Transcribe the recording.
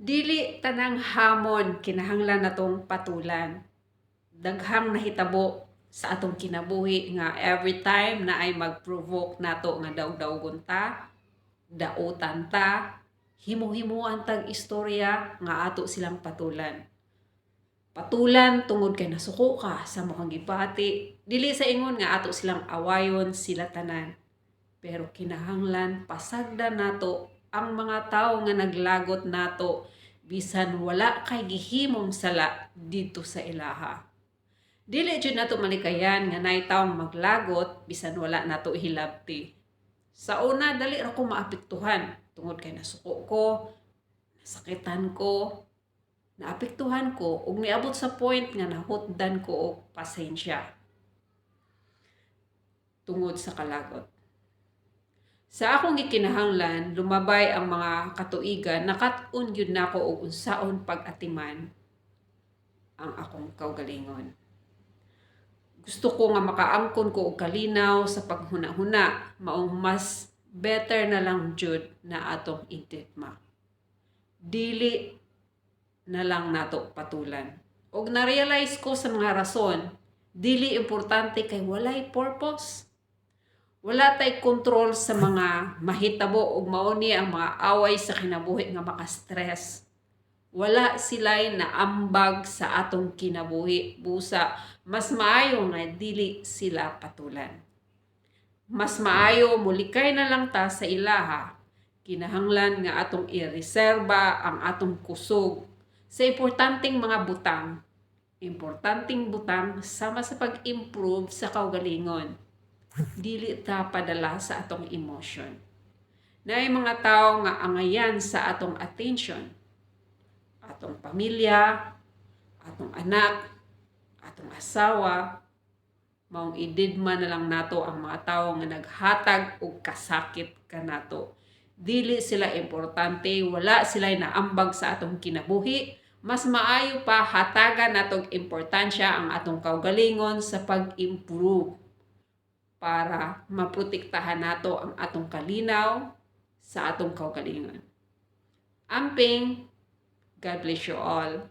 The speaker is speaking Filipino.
Dili tanang hamon kinahanglan natong patulan. Daghang nahitabo sa atong kinabuhi nga every time na ay mag-provoke nato nga daw-dawgon ta, dautan ta, himo-himuan tag istorya nga ato silang patulan. Patulan tungod kay nasuko ka sa mukhang gipati, dili sa ingon nga ato silang awayon sila tanan. Pero kinahanglan pasagdan nato ang mga tawo nga naglagot nato bisan wala kay gihimong sala dito sa ilaha. Dili jud nato malikayan nga nay tawong maglagot bisan wala nato hilabti. Sa una dali ra ko maapektuhan tungod kay nasuko ko, nasakitan ko, naapektuhan ko ug niabot sa point nga nahutdan ko og pasensya tungod sa kalagot. Sa akong gikinahanglan, lumabay ang mga katuigan, nakat-on yun nako og unsaon pag-atiman ang akong kaugalingon. Gusto ko nga makaangkon ko og kalinaw sa paghuna-huna, maong mas better na lang jud na atong itikma. Dili na lang nato patulan. Og na-realize ko sa mga rason, dili importante kay walay purpose. Wala tay kontrol sa mga mahitabo ug mao ni ang mga away sa kinabuhi nga maka-stress. Wala sila'y naambag sa atong kinabuhi. Busa, mas maayo nga dili sila patulan. Mas maayo mulikay na lang ta sa ilaha. Kinahanglan nga atong ireserba ang atong kusog sa importanteng mga butang. Importanteng butang sama sa pag-improve sa kaugalingon. Dili ta padala sa atong emotion. Naay mga tao nga angayan sa atong attention. Atong pamilya, atong anak, atong asawa, maong ididma na lang nato ang mga tao nga naghatag og kasakit kanato. Dili sila importante, wala sila naambag sa atong kinabuhi. Mas maayo pa hatagan natong importansya ang atong kaugalingon sa pag-improve para maprotektahan nato ang atong kalinaw sa atong kaugalingon. Amping, God bless you all.